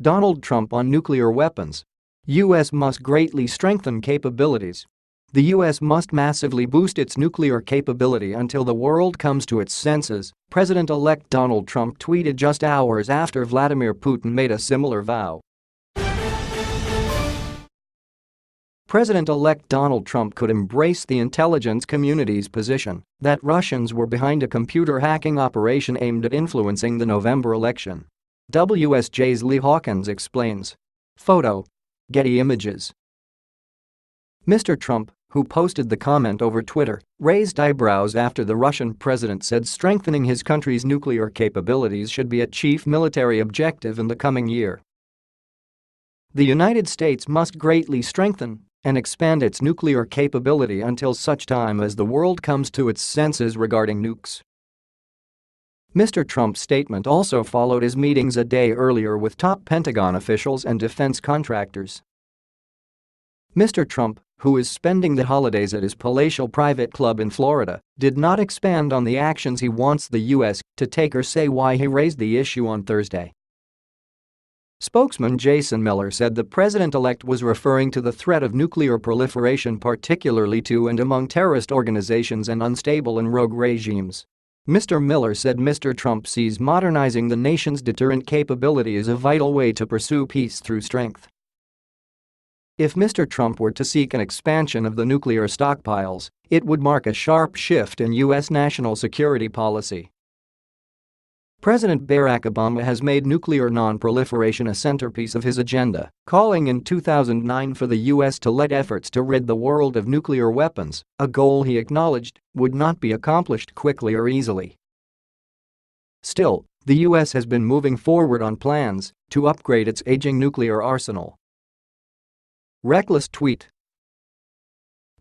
Donald Trump on nuclear weapons. U.S. must greatly strengthen capabilities. The U.S. must massively boost its nuclear capability until the world comes to its senses, President-elect Donald Trump tweeted just hours after Vladimir Putin made a similar vow. President-elect Donald Trump could embrace the intelligence community's position that Russians were behind a computer hacking operation aimed at influencing the November election. WSJ's Lee Hawkins explains. Photo. Getty Images. Mr. Trump, who posted the comment over Twitter, raised eyebrows after the Russian president said strengthening his country's nuclear capabilities should be a chief military objective in the coming year. The United States must greatly strengthen and expand its nuclear capability until such time as the world comes to its senses regarding nukes. Mr. Trump's statement also followed his meetings a day earlier with top Pentagon officials and defense contractors. Mr. Trump, who is spending the holidays at his palatial private club in Florida, did not expand on the actions he wants the U.S. to take or say why he raised the issue on Thursday. Spokesman Jason Miller said the president-elect was referring to the threat of nuclear proliferation, particularly to and among terrorist organizations and unstable and rogue regimes. Mr. Miller said Mr. Trump sees modernizing the nation's deterrent capability as a vital way to pursue peace through strength. If Mr. Trump were to seek an expansion of the nuclear stockpiles, it would mark a sharp shift in U.S. national security policy. President Barack Obama has made nuclear non-proliferation a centerpiece of his agenda, calling in 2009 for the U.S. to lead efforts to rid the world of nuclear weapons, a goal he acknowledged would not be accomplished quickly or easily. Still, the U.S. has been moving forward on plans to upgrade its aging nuclear arsenal. Reckless tweet.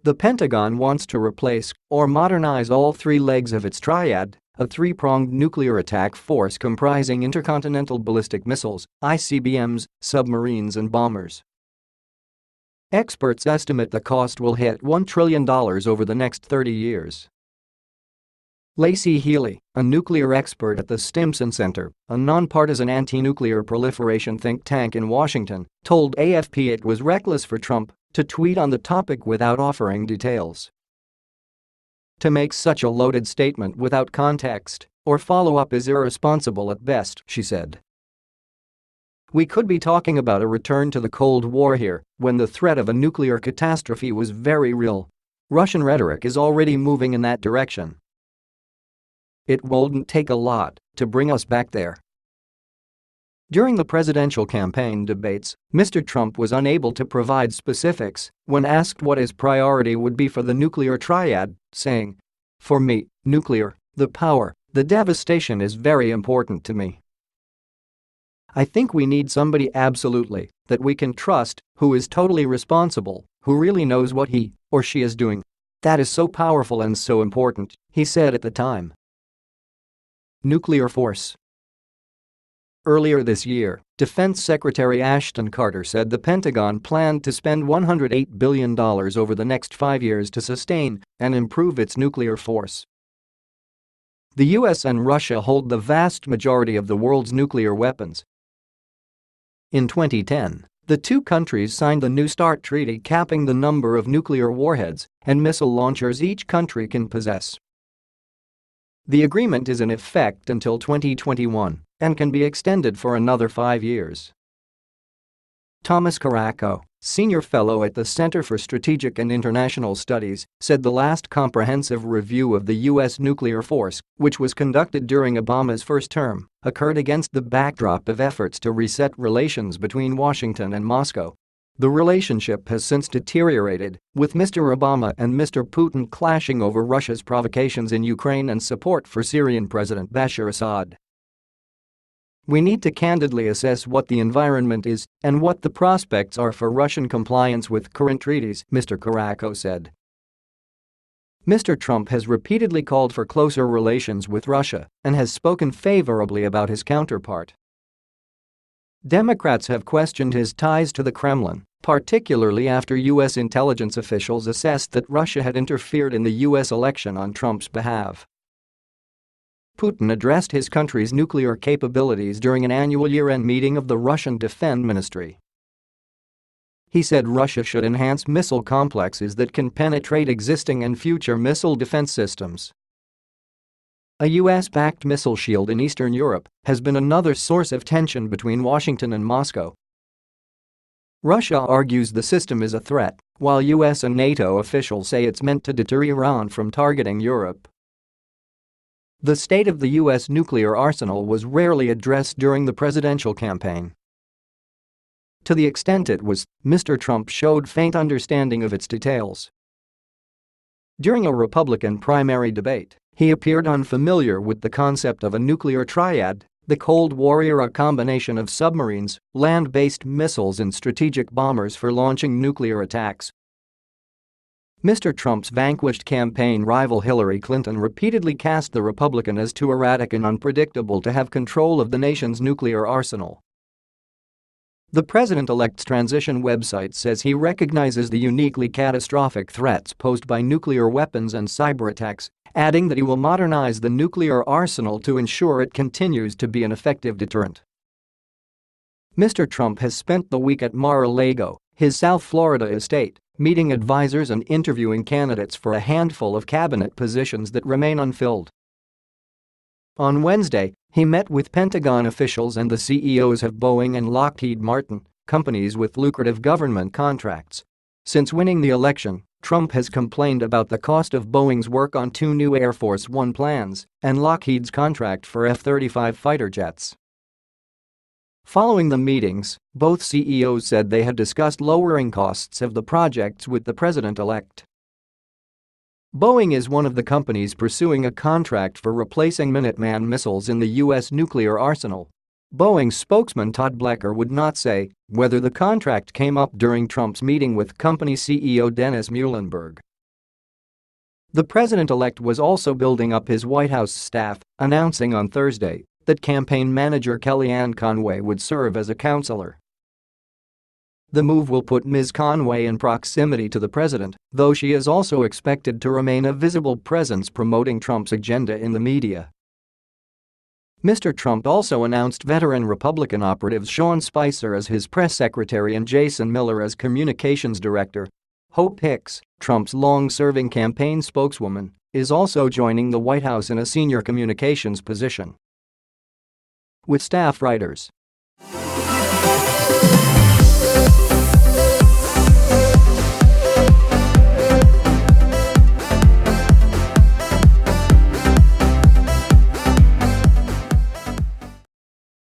The Pentagon wants to replace or modernize all three legs of its triad, a three-pronged nuclear attack force comprising intercontinental ballistic missiles, ICBMs, submarines and bombers. Experts estimate the cost will hit $1 trillion over the next 30 years. Lacey Healy, a nuclear expert at the Stimson Center, a nonpartisan anti-nuclear proliferation think tank in Washington, told AFP it was reckless for Trump to tweet on the topic without offering details. To make such a loaded statement without context or follow-up is irresponsible at best, she said. We could be talking about a return to the Cold War here, when the threat of a nuclear catastrophe was very real. Russian rhetoric is already moving in that direction. It won't take a lot to bring us back there. During the presidential campaign debates, Mr. Trump was unable to provide specifics when asked what his priority would be for the nuclear triad, saying, "For me, nuclear, the power, the devastation is very important to me. I think we need somebody absolutely that we can trust, who is totally responsible, who really knows what he or she is doing. That is so powerful and so important," he said at the time. Nuclear force. Earlier this year, Defense Secretary Ashton Carter said the Pentagon planned to spend $108 billion over the next 5 years to sustain and improve its nuclear force. The U.S. and Russia hold the vast majority of the world's nuclear weapons. In 2010, the two countries signed the New START treaty capping the number of nuclear warheads and missile launchers each country can possess. The agreement is in effect until 2021 and can be extended for another 5 years. Thomas Caraco, senior fellow at the Center for Strategic and International Studies, said the last comprehensive review of the U.S. nuclear force, which was conducted during Obama's first term, occurred against the backdrop of efforts to reset relations between Washington and Moscow. The relationship has since deteriorated, with Mr. Obama and Mr. Putin clashing over Russia's provocations in Ukraine and support for Syrian President Bashar Assad. We need to candidly assess what the environment is and what the prospects are for Russian compliance with current treaties, Mr. Caraco said. Mr. Trump has repeatedly called for closer relations with Russia and has spoken favorably about his counterpart. Democrats have questioned his ties to the Kremlin, particularly after U.S. intelligence officials assessed that Russia had interfered in the U.S. election on Trump's behalf. Putin addressed his country's nuclear capabilities during an annual year-end meeting of the Russian Defense Ministry. He said Russia should enhance missile complexes that can penetrate existing and future missile defense systems. A US-backed missile shield in Eastern Europe has been another source of tension between Washington and Moscow. Russia argues the system is a threat, while US and NATO officials say it's meant to deter Iran from targeting Europe. The state of the US nuclear arsenal was rarely addressed during the presidential campaign. To the extent it was, Mr. Trump showed faint understanding of its details. During a Republican primary debate, he appeared unfamiliar with the concept of a nuclear triad, the Cold War-era combination of submarines, land-based missiles and strategic bombers for launching nuclear attacks. Mr. Trump's vanquished campaign rival Hillary Clinton repeatedly cast the Republican as too erratic and unpredictable to have control of the nation's nuclear arsenal. The president-elect's transition website says he recognizes the uniquely catastrophic threats posed by nuclear weapons and cyberattacks, adding that he will modernize the nuclear arsenal to ensure it continues to be an effective deterrent. Mr. Trump has spent the week at Mar-a-Lago, his South Florida estate, meeting advisors and interviewing candidates for a handful of cabinet positions that remain unfilled. On Wednesday, he met with Pentagon officials and the CEOs of Boeing and Lockheed Martin, companies with lucrative government contracts. Since winning the election, Trump has complained about the cost of Boeing's work on 2 new Air Force One plans and Lockheed's contract for F-35 fighter jets. Following the meetings, both CEOs said they had discussed lowering costs of the projects with the president-elect. Boeing is one of the companies pursuing a contract for replacing Minuteman missiles in the U.S. nuclear arsenal. Boeing spokesman Todd Blecker would not say whether the contract came up during Trump's meeting with company CEO Dennis Muilenburg. The president-elect was also building up his White House staff, announcing on Thursday that campaign manager Kellyanne Conway would serve as a counselor. The move will put Ms. Conway in proximity to the president, though she is also expected to remain a visible presence promoting Trump's agenda in the media. Mr. Trump also announced veteran Republican operatives Sean Spicer as his press secretary and Jason Miller as communications director. Hope Hicks, Trump's long-serving campaign spokeswoman, is also joining the White House in a senior communications position. With staff writers,